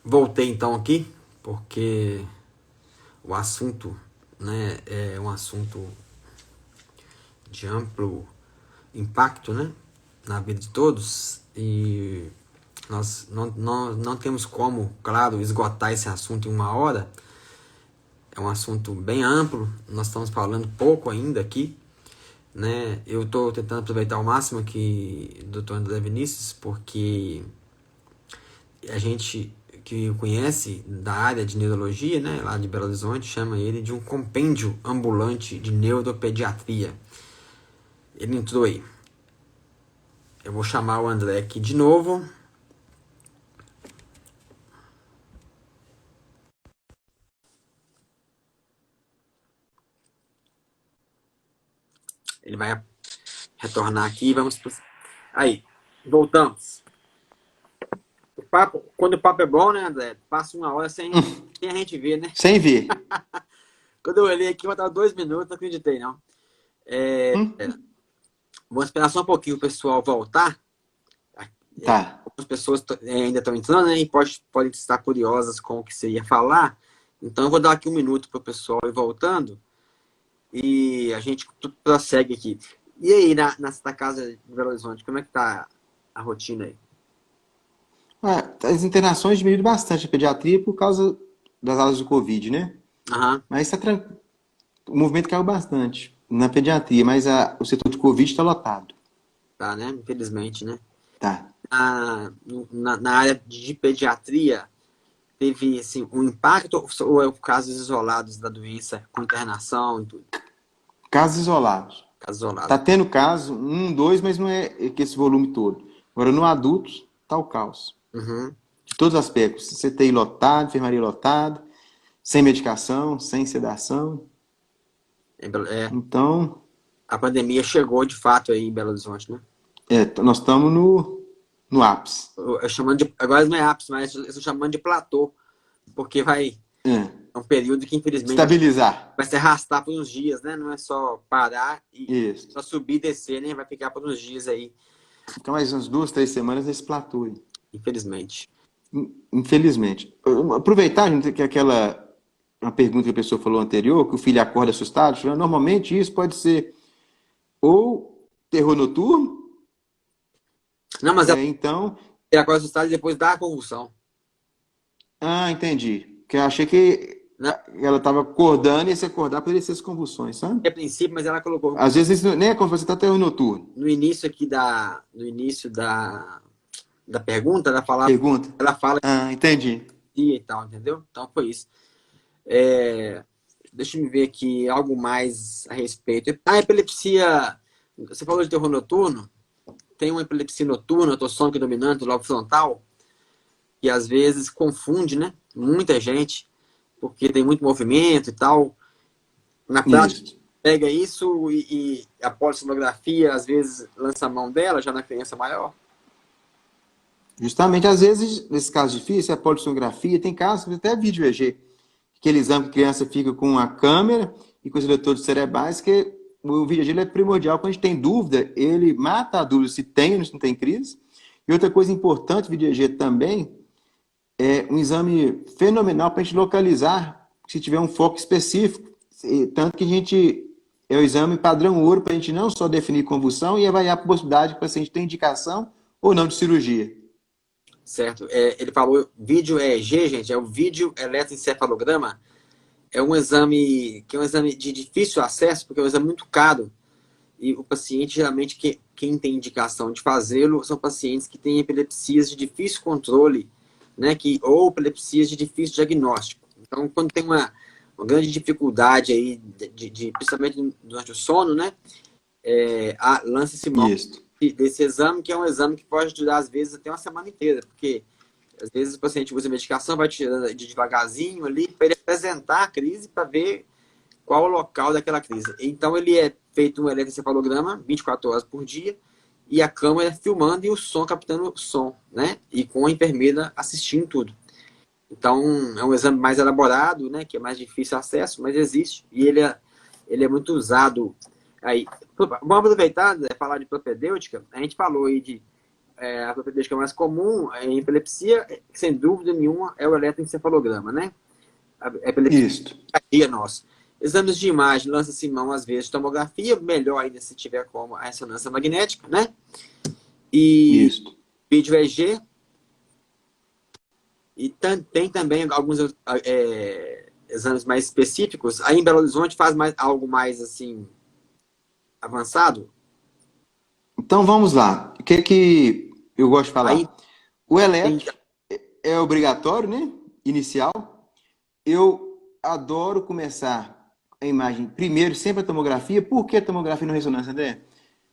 Voltei então aqui, porque o assunto, né, é um assunto de amplo impacto, né, na vida de todos, e nós não temos como, claro, esgotar esse assunto em uma hora. É um assunto bem amplo, nós estamos falando pouco ainda aqui, né? Eu estou tentando aproveitar ao máximo aqui do Dr. André Vinícius, porque a gente que conhece da área de neurologia, né, lá de Belo Horizonte, chama ele de um compêndio ambulante de neuropediatria. Ele entrou aí. Eu vou chamar o André aqui de novo. Ele vai retornar aqui. Vamos. Aí, voltamos. Quando o papo é bom, né, André? Passa uma hora sem a gente ver, né? Sem ver. Quando eu olhei aqui, faltava 2 minutos, não acreditei, não. Vou esperar só um pouquinho o pessoal voltar. Tá. As pessoas ainda estão entrando, né? E podem estar curiosas com o que você ia falar. Então, eu vou dar aqui 1 minuto para o pessoal ir voltando. E a gente prossegue aqui. E aí, na Santa Casa de Belo Horizonte, como é que tá a rotina aí? As internações diminuíram bastante a pediatria por causa das aulas do Covid, né? Aham, Mas o movimento caiu bastante na pediatria, mas o setor de Covid está lotado. tá, né? Infelizmente, né? Tá. Na área de pediatria, teve assim, um impacto ou é casos isolados da doença com internação e tudo? Casos isolados. Casos Tá isolados. tendo caso, um, dois, mas não é que esse volume todo. Agora, no adultos, tá o caos. Uhum. De todos os aspectos. CTI lotado, enfermaria lotada, sem medicação, sem sedação. É, Então, a pandemia chegou de fato aí em Belo Horizonte, né? nós estamos no ápice. Agora não é ápice, mas eu estou chamando de platô, porque É. é um período que infelizmente Estabilizar. vai se arrastar por uns dias, né? Não é só parar e Isso. só subir e descer, né? Vai ficar por uns dias aí, Então, mais umas 2, 3 semanas nesse platô aí. infelizmente. Infelizmente. Aproveitar, gente, que uma pergunta que a pessoa falou anterior, que o filho acorda assustado, normalmente isso pode ser ou terror noturno, Não, mas então. ela agora assustada e depois dá a convulsão. Ah, entendi. Que eu achei que Não, ela estava acordando e se acordar poderia ser as convulsões, sabe? é a princípio, mas ela colocou Às vezes isso nem é quando você está terror noturno. no início aqui no início da pergunta, Pergunta. ela fala Ah, entendi. e tal, entendeu? Então foi isso. É, deixa eu ver aqui algo mais a respeito. A epilepsia, você falou de terror noturno, tem uma epilepsia noturna, autossômica dominante do lobo frontal, que às vezes confunde, né? Muita gente, porque tem muito movimento e tal. Na prática, Isso. pega isso e a polissonografia às vezes lança a mão dela já na criança maior. Justamente, às vezes, nesse caso difícil, é a polissonografia, tem casos, até vídeo EG, aquele exame que a criança fica com a câmera e com os eletrodos cerebrais, que o vídeo EG é primordial. Quando a gente tem dúvida, ele mata a dúvida se tem ou se não tem crise. E outra coisa importante, o vídeo EG também, é um exame fenomenal para a gente localizar se tiver um foco específico. Tanto que a gente é o exame padrão ouro para a gente não só definir convulsão e avaliar a possibilidade que o paciente tem indicação ou não de cirurgia. Certo? Ele falou vídeo EEG, gente, é o vídeo eletroencefalograma. É um exame que é um exame de difícil acesso, porque é um exame muito caro. E o paciente, geralmente, quem tem indicação de fazê-lo são pacientes que têm epilepsias de difícil controle, né? Ou epilepsias de difícil diagnóstico. Então, quando tem uma grande dificuldade aí, principalmente durante o sono, né? Lança-se mão Isso. desse exame, que é um exame que pode durar, às vezes, até uma semana inteira, porque às vezes o paciente usa medicação, vai tirando de devagarzinho ali, para ele apresentar a crise, para ver qual o local daquela crise. Então, ele é feito um eletroencefalograma 24 horas por dia, e a câmera filmando e o som captando o som, né? E com a enfermeira assistindo tudo. Então, é um exame mais elaborado, né? Que é mais difícil acesso, mas existe. E ele é muito usado aí. Vamos aproveitar, né, falar de propedêutica. A gente falou aí de a característica mais comum em epilepsia, sem dúvida nenhuma, é o eletroencefalograma, né? A epilepsia Isso. é nosso. Exames de imagem, lança-se mão, às vezes, tomografia, melhor ainda se tiver como a ressonância magnética, né? E Isso. vídeo EG. E tem também alguns exames mais específicos. Aí em Belo Horizonte faz algo mais, assim, avançado. Então vamos lá. O que eu gosto de Aí falar? O tem... eletro é obrigatório, né? Inicial. Eu adoro começar a imagem primeiro, sempre a tomografia. Por que a tomografia não ressonância, André?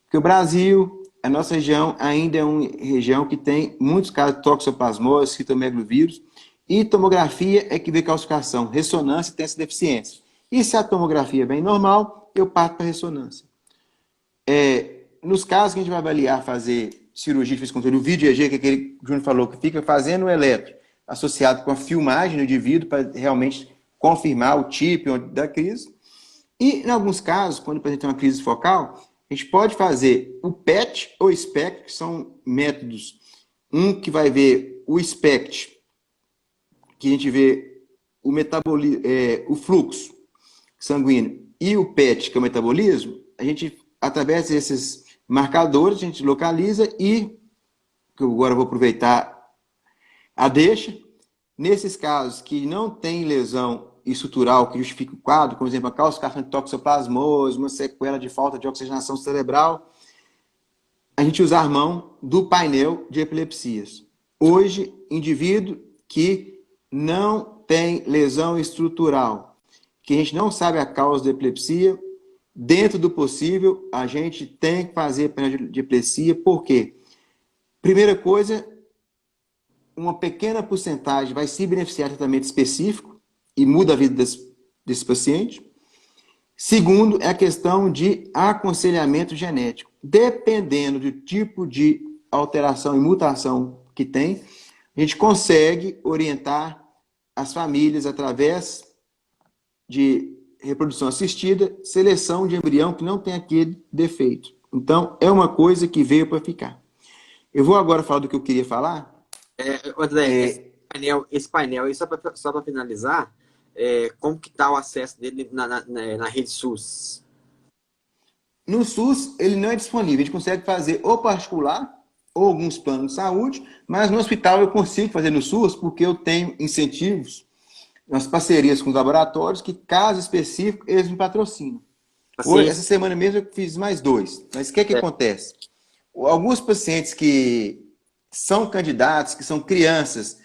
Porque o Brasil, a nossa região, ainda é uma região que tem muitos casos de toxoplasmose, citomegalovírus, e tomografia é que vê calcificação. Ressonância tem essa deficiência. E se a tomografia é bem normal, eu parto para ressonância. Nos casos que a gente vai avaliar, fazer cirurgia de fisicultura, o vídeo EG, que aquele que o Júnior falou, que fica fazendo o eletro, associado com a filmagem do indivíduo, para realmente confirmar o tipo da crise. E, em alguns casos, quando apresenta uma crise focal, a gente pode fazer o PET ou SPECT, que são métodos. Um que vai ver o SPECT, que a gente vê o fluxo sanguíneo, e o PET, que é o metabolismo, a gente, através desses marcadores, a gente localiza e, que eu agora vou aproveitar a deixa, nesses casos que não tem lesão estrutural que justifique o quadro, como, por exemplo, a calcificação de toxoplasmose, uma sequela de falta de oxigenação cerebral, a gente usa a mão do painel de epilepsias. Hoje, indivíduo que não tem lesão estrutural, que a gente não sabe a causa da epilepsia, dentro do possível, a gente tem que fazer painel de epilepsia, por quê? Primeira coisa, uma pequena porcentagem vai se beneficiar de tratamento específico e muda a vida desse paciente. Segundo, é a questão de aconselhamento genético. Dependendo do tipo de alteração e mutação que tem, a gente consegue orientar as famílias através de reprodução assistida, seleção de embrião que não tem aquele defeito. Então, é uma coisa que veio para ficar. Eu vou agora falar do que eu queria falar. André, esse painel aí, só para finalizar, como que está o acesso dele na rede SUS? No SUS, ele não é disponível. A gente consegue fazer ou particular, ou alguns planos de saúde, mas no hospital eu consigo fazer no SUS porque eu tenho incentivos, nas parcerias com os laboratórios, que, caso específico, eles me patrocinam. Assim, Essa semana mesmo eu fiz mais 2. Mas o que acontece? Alguns pacientes que são candidatos, que são crianças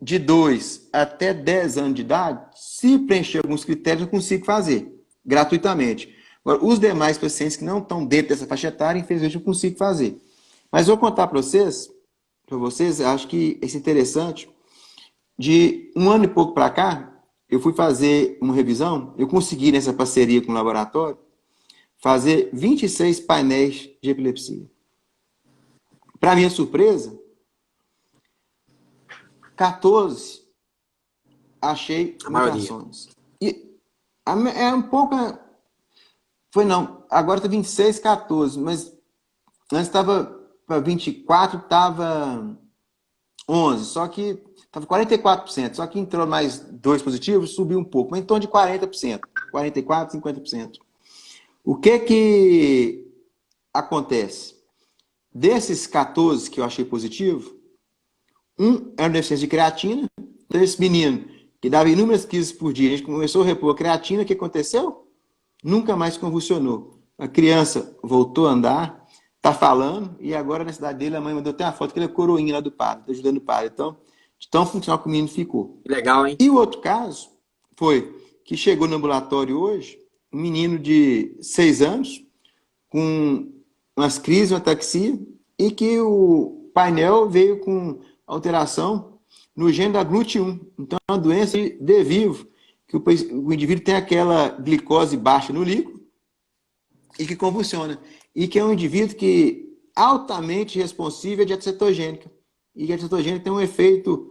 de 2 até 10 anos de idade, se preencher alguns critérios, eu consigo fazer gratuitamente. Agora, os demais pacientes que não estão dentro dessa faixa etária, infelizmente, eu consigo fazer. Mas vou contar para vocês, acho que é interessante, de 1 ano e pouco para cá, eu fui fazer uma revisão, eu consegui, nessa parceria com o laboratório, fazer 26 painéis de epilepsia. Para minha surpresa, 14 achei mutações. E é um pouco... Foi não, agora está 26, 14, mas antes estava para 24, estava 11, só que estava 44%, só que entrou mais 2 positivos, subiu um pouco, mas em torno de 40%, 44%, 50%. O que acontece? Desses 14 que eu achei positivo, um era uma deficiência de creatina. Então, esse menino que dava inúmeras crises por dia, a gente começou a repor a creatina, o que aconteceu? Nunca mais convulsionou. A criança voltou a andar, está falando, e agora na cidade dele, a mãe mandou até uma foto que ele é coroinha lá do padre, está ajudando o padre. Então, de tão funcional que o menino ficou. Legal, hein? E o outro caso foi que chegou no ambulatório hoje, um menino de 6 anos, com umas crises, uma ataxia, e que o painel veio com alteração no gene da GLUT1. Então, é uma doença de vivo, que o indivíduo tem aquela glicose baixa no líquido e que convulsiona. E que é um indivíduo que altamente responsivo à dieta cetogênica. E a dieta cetogênica tem um efeito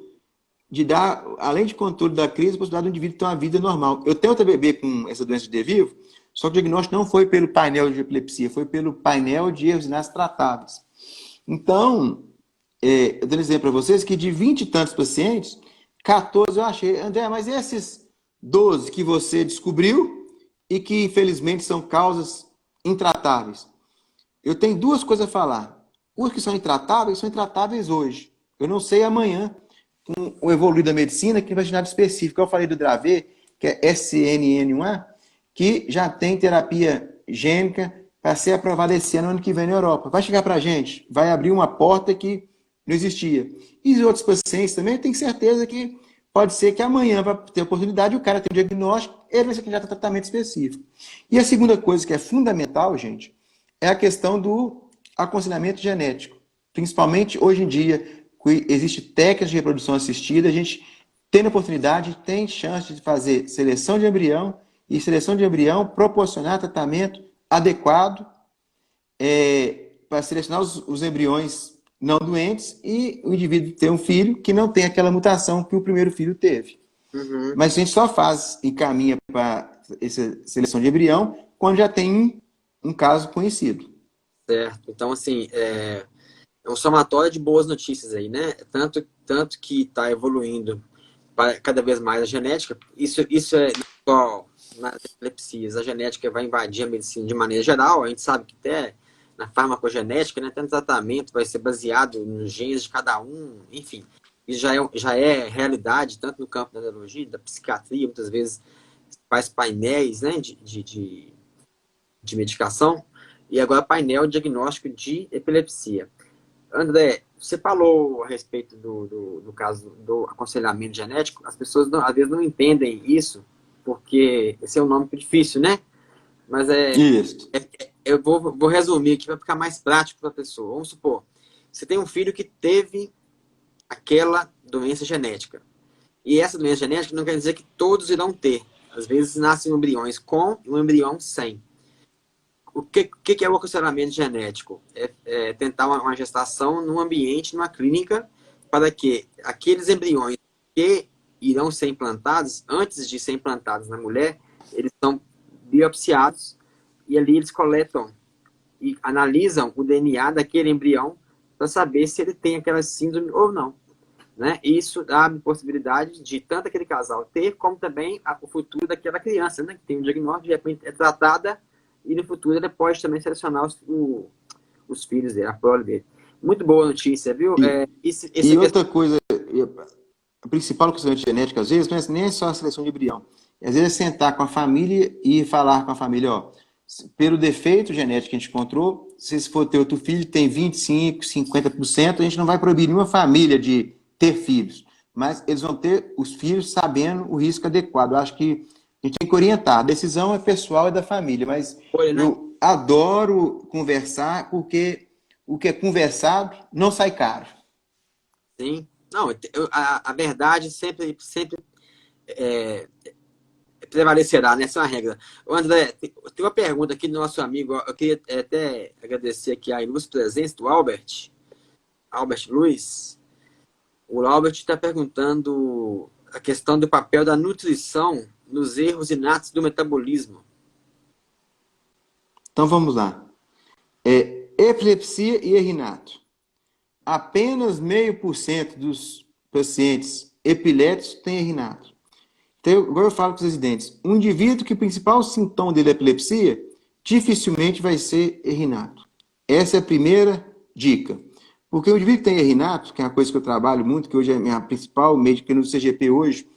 de dar, além de controle da crise, a possibilidade do indivíduo ter uma vida normal. Eu tenho outra bebê com essa doença de vivo, só que o diagnóstico não foi pelo painel de epilepsia, foi pelo painel de erros urinários tratáveis. Então, eu dou um exemplo para vocês que de 20 e tantos pacientes, 14 eu achei. André, mas esses 12 que você descobriu e que infelizmente são causas intratáveis? Eu tenho duas coisas a falar. Os que são intratáveis hoje. Eu não sei amanhã, com o evoluir da medicina, que vai gerar específico. Eu falei do Dravet, que é SNN1A, que já tem terapia gênica para ser aprovada esse ano que vem na Europa. Vai chegar para a gente, vai abrir uma porta que não existia. E os outros pacientes também, eu tenho certeza que pode ser que amanhã, para ter oportunidade, o cara tem um diagnóstico, ele vai ser candidato a tratamento específico. E a segunda coisa que é fundamental, gente, é a questão do aconselhamento genético. Principalmente hoje em dia, existe técnicas de reprodução assistida, a gente tem oportunidade, tem chance de fazer seleção de embrião e seleção de embrião proporcionar tratamento adequado para selecionar os embriões não doentes e o indivíduo ter um filho que não tem aquela mutação que o primeiro filho teve. Uhum. Mas a gente só faz e caminha para essa seleção de embrião quando já tem um caso conhecido. Certo. Então, assim, é um somatório de boas notícias aí, né? Tanto que está evoluindo para cada vez mais a genética. Isso é igual nas epilepsias. A genética vai invadir a medicina de maneira geral. A gente sabe que até na farmacogenética, né, tanto tratamento vai ser baseado nos genes de cada um, enfim. Isso já é realidade, tanto no campo da neurologia, da psiquiatria, muitas vezes faz painéis, né, de medicação, e agora painel diagnóstico de epilepsia. André, você falou a respeito do caso do aconselhamento genético. As pessoas às vezes não entendem isso, porque esse é um nome difícil, né? Mas Isso. eu vou resumir aqui para ficar mais prático para a pessoa. Vamos supor, você tem um filho que teve aquela doença genética. E essa doença genética não quer dizer que todos irão ter. Às vezes nascem embriões com e um embrião sem. O que é o aconselhamento genético? É tentar uma gestação num ambiente, numa clínica, para que aqueles embriões que irão ser implantados, antes de ser implantados na mulher, eles são biopsiados e ali eles coletam e analisam o DNA daquele embrião para saber se ele tem aquela síndrome ou não. Né? E isso dá a possibilidade de tanto aquele casal ter, como também o futuro daquela criança, né? Que tem um diagnóstico, de repente é tratada e no futuro ele pode também selecionar os filhos dele, a prole dele. Muito boa notícia, viu? E outra coisa, a principal questão de genética, às vezes, nem é só a seleção de embrião. Às vezes é sentar com a família e falar com a família, ó, pelo defeito genético que a gente encontrou, se for ter outro filho, tem 25%, 50%, a gente não vai proibir nenhuma família de ter filhos, mas eles vão ter os filhos sabendo o risco adequado. Eu acho que a gente tem que orientar. A decisão é pessoal e da família, mas eu adoro conversar porque o que é conversado não sai caro. Sim. Não, a verdade sempre prevalecerá, né? Essa é uma regra. André, tem uma pergunta aqui do nosso amigo. Eu queria até agradecer aqui a ilustre presença do Albert Luiz. O Albert está perguntando a questão do papel da nutrição nos erros inatos do metabolismo. Então vamos lá. Epilepsia e erro inato. Apenas 0,5% dos pacientes epiléticos têm erro inato. Então, agora eu falo para os residentes. Um indivíduo que o principal sintoma dele é epilepsia, dificilmente vai ser erro inato. Essa é a primeira dica. Porque o indivíduo que tem erro inato, que é uma coisa que eu trabalho muito, que hoje é a minha principal médica no CGP hoje,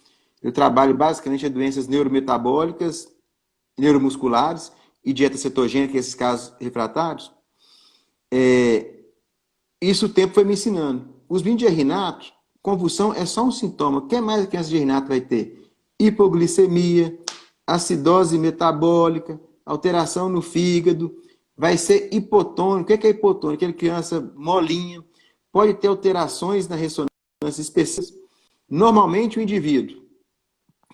eu trabalho basicamente em doenças neurometabólicas, neuromusculares e dieta cetogênica, esses casos refratários. Isso o tempo foi me ensinando. Os vinhos de erro inato, convulsão é só um sintoma. O que mais a criança de erro inato vai ter? Hipoglicemia, acidose metabólica, alteração no fígado, vai ser hipotônico. O que é hipotônico? Aquela criança molinha, pode ter alterações na ressonância específica. Normalmente o indivíduo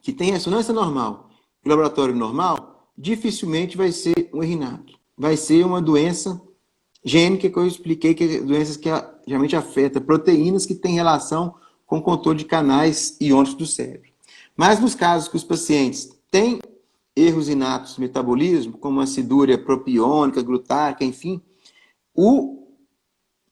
que tem ressonância normal e laboratório normal, dificilmente vai ser um erro inato. Vai ser uma doença gênica que eu expliquei, que é doenças que geralmente afetam proteínas que têm relação com o controle de canais iônicos do cérebro. Mas nos casos que os pacientes têm erros inatos do metabolismo, como acidúria propiônica, glutárica, enfim, o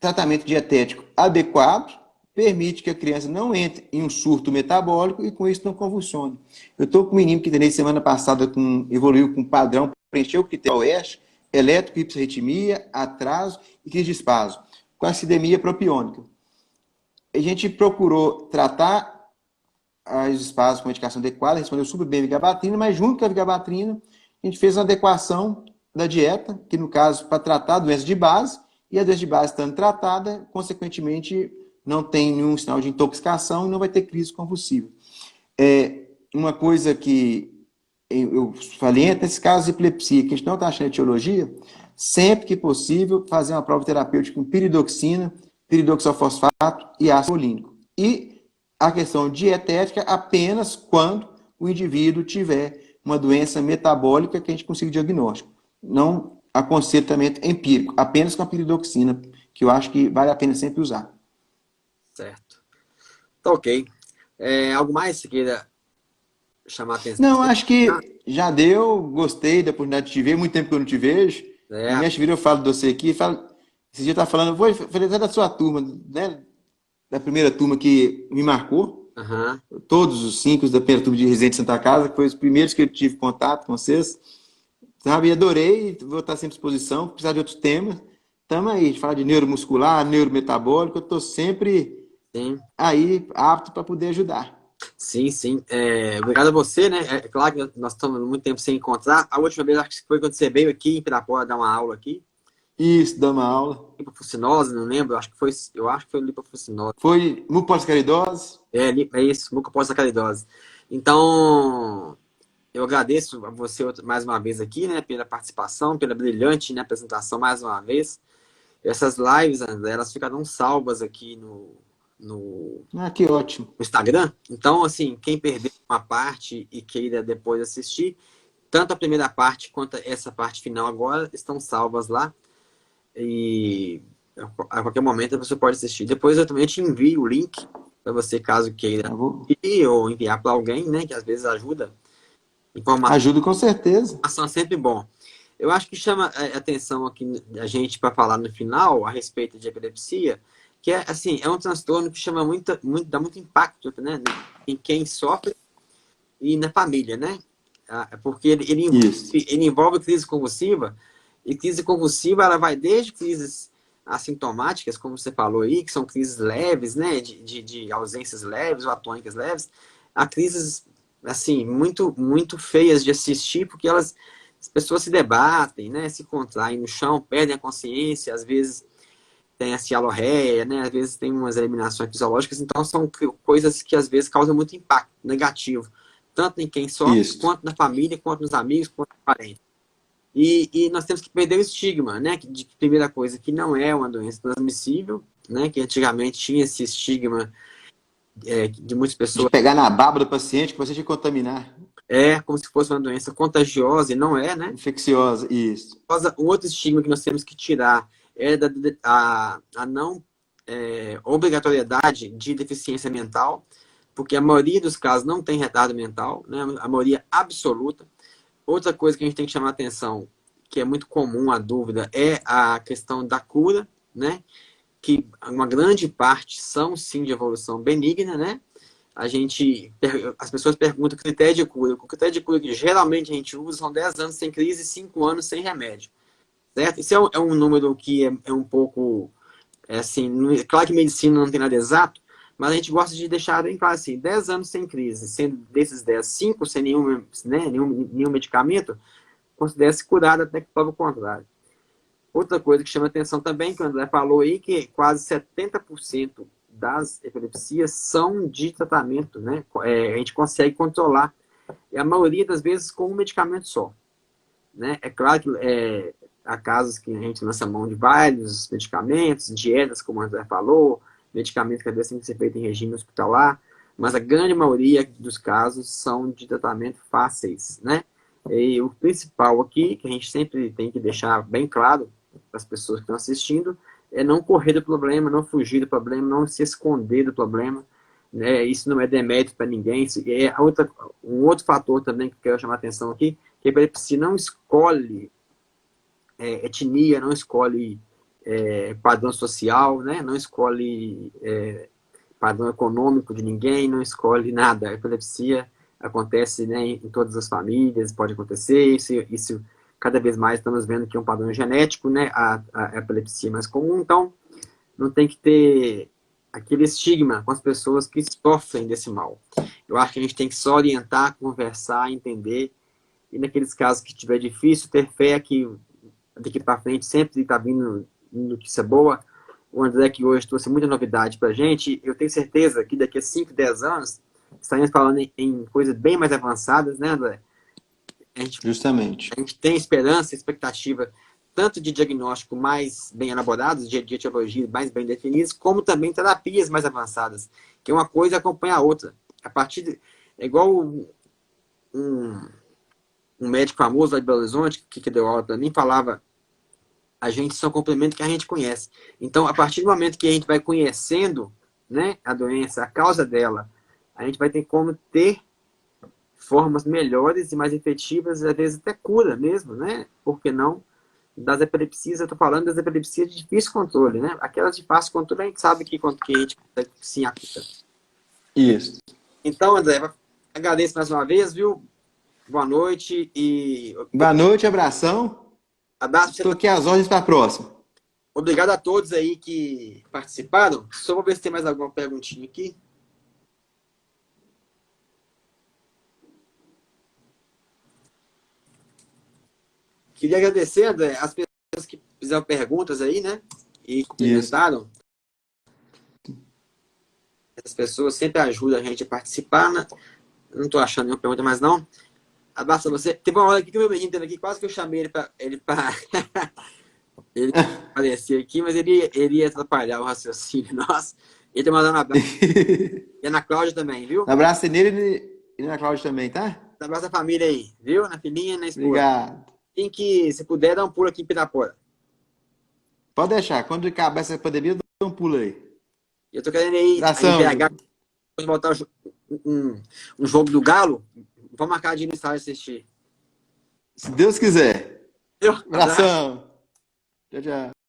tratamento dietético adequado permite que a criança não entre em um surto metabólico e com isso não convulsione. Eu estou com um menino que treinei semana passada, evoluiu com padrão, preencheu o critério OESH, elétrico, hiperritmia, atraso e crise de espasmo, com acidemia propiônica. A gente procurou tratar as espasmos com medicação adequada, respondeu super bem a vigabatrina, mas junto com a vigabatrina, a gente fez uma adequação da dieta, que no caso, para tratar a doença de base, e a doença de base estando tratada, consequentemente, não tem nenhum sinal de intoxicação e não vai ter crise convulsiva. Uma coisa que eu falei, nesse caso de epilepsia, que a gente não está achando etiologia, sempre que possível, fazer uma prova terapêutica com piridoxina, piridoxofosfato e ácido folínico. E a questão dietética apenas quando o indivíduo tiver uma doença metabólica que a gente consiga diagnóstico. Não aconselho tratamento empírico, apenas com a piridoxina, que eu acho que vale a pena sempre usar. Certo. Tá ok. Algo mais que você queira chamar a atenção? Não, acho que já deu, gostei da oportunidade de te ver, muito tempo que eu não te vejo. É, Me vira, eu falo de você aqui, esse dia tá falando, falei até da sua turma, né? Da primeira turma que me marcou. aham. Todos os 5 da primeira turma de Residente Santa Casa, que foi os primeiros que eu tive contato com vocês. Sabe, adorei, vou estar sempre à disposição, precisar de outros temas. Estamos aí, de falar de neuromuscular, neurometabólico, eu estou sempre Sim, aí apto para poder ajudar. sim, sim. Obrigado a você, né? É claro que nós estamos muito tempo sem encontrar. A última vez, acho que foi quando você veio aqui em Pirapora dar uma aula aqui. Isso, dá uma aula. Lipofucinose, não lembro. Eu acho que foi lipofucinose. Foi mucopolissacaridose. É isso, mucopolissacaridose. Então, eu agradeço a você mais uma vez aqui, né? Pela participação, pela brilhante, né, apresentação mais uma vez. Essas lives, André, elas ficarão salvas aqui no Ah, que ótimo. Instagram. Então, assim, quem perdeu uma parte e queira depois assistir, tanto a primeira parte quanto essa parte final agora estão salvas lá. E a qualquer momento você pode assistir. Depois eu também te envio o link para você, caso queira ir, ou enviar para alguém, né? Que às vezes ajuda. Ajuda com certeza. Informação é sempre bom. Eu acho que chama a atenção aqui a gente para falar no final a respeito de epilepsia, que é assim, é um transtorno que chama dá muito impacto, né, em quem sofre e na família, né? Porque ele envolve crise convulsiva, e crise convulsiva ela vai desde crises assintomáticas, como você falou aí, que são crises leves, né, de ausências leves ou atônicas leves, a crises assim muito feias de assistir, porque as pessoas se debatem, né, se contraem no chão, perdem a consciência, às vezes tem a cialorreia, né? Às vezes tem umas eliminações fisiológicas, então são coisas que às vezes causam muito impacto negativo, tanto em quem sofre, quanto na família, quanto nos amigos, quanto nos parentes. E nós temos que perder o estigma, né? De primeira coisa, que não é uma doença transmissível, né? Que antigamente tinha esse estigma de muitas pessoas. De pegar na baba do paciente que você te contaminar. Como se fosse uma doença contagiosa, e não é, né? Infecciosa, isso. Um outro estigma que nós temos que tirar é a não obrigatoriedade de deficiência mental, porque a maioria dos casos não tem retardo mental, né? A maioria absoluta. Outra coisa que a gente tem que chamar a atenção, que é muito comum a dúvida, é a questão da cura, né? Que uma grande parte são sim de evolução benigna, né? As pessoas perguntam o critério de cura. O critério de cura que geralmente a gente usa são 10 anos sem crise e 5 anos sem remédio. Certo? Isso é um número que é um pouco, assim, claro que medicina não tem nada exato, mas a gente gosta de deixar bem claro assim, 10 anos sem crise, sendo desses 10, 5 sem nenhum medicamento, considera-se curado até que prova o contrário. Outra coisa que chama atenção também, que o André falou aí, que quase 70% das epilepsias são de tratamento, né? A gente consegue controlar, e a maioria das vezes com um medicamento só. Né? É claro que há casos que a gente lança mão de vários medicamentos, dietas, como o André falou, medicamentos que às vezes têm que ser feito em regime hospitalar, mas a grande maioria dos casos são de tratamento fáceis, né? E o principal aqui, que a gente sempre tem que deixar bem claro para as pessoas que estão assistindo, é não correr do problema, não fugir do problema, não se esconder do problema, né? Isso não é demérito para ninguém. Um outro fator também que eu quero chamar a atenção aqui, que a epilepsia não escolhe etnia, não escolhe padrão social, né? Não escolhe padrão econômico de ninguém, não escolhe nada. A epilepsia acontece, né, em todas as famílias, pode acontecer, isso cada vez mais estamos vendo que é um padrão genético, né, a epilepsia mais comum, então não tem que ter aquele estigma com as pessoas que sofrem desse mal. Eu acho que a gente tem que só orientar, conversar, entender, e naqueles casos que tiver difícil, ter fé que daqui para frente sempre está vindo notícia boa. O André, que hoje trouxe muita novidade para a gente, eu tenho certeza que daqui a 5, 10 anos, estaremos falando em coisas bem mais avançadas, né, André? Justamente. A gente tem esperança, expectativa, tanto de diagnóstico mais bem elaborados, de etiologia mais bem definidos, como também terapias mais avançadas, que uma coisa acompanha a outra. A partir de, é igual um médico famoso lá de Belo Horizonte, que deu aula para mim, falava: a gente só complementa o que a gente conhece. Então, a partir do momento que a gente vai conhecendo, né, a doença, a causa dela, a gente vai ter como ter formas melhores e mais efetivas, às vezes até cura mesmo, né? Por que não? Das epilepsias, eu estou falando das epilepsias de difícil controle, né? Aquelas de fácil controle, a gente sabe que a gente consegue sim a cura. Isso. Então, André, agradeço mais uma vez, viu? Boa noite e... Boa noite, abração. Abraço. Estou aqui às ordens para a próxima. Obrigado a todos aí que participaram. Só vou ver se tem mais alguma perguntinha aqui. Queria agradecer, André, as pessoas que fizeram perguntas aí, né? E comentaram. As pessoas sempre ajudam a gente a participar, né? Não estou achando nenhuma pergunta mais, não. Abraço a você. Teve uma hora aqui que o meu menino teve aqui, quase que eu chamei ele para ele aparecer aqui, mas ele ia atrapalhar o raciocínio nosso. Ele tá mandando um abraço. E na Cláudia também, viu? Um abraço nele e na Cláudia também, tá? Um abraço à família aí, viu? Na filhinha, na esposa. Obrigado. Tem que, se puder, dar um pulo aqui em Pirapora. Pode deixar. Quando acabar essa pandemia, dá um pulo aí. Eu tô querendo ir Abração. em BH, depois botar um jogo do Galo. Vamos marcar de ir no estádio assistir. Se Deus quiser. Viu? Abração. Tchau, tchau.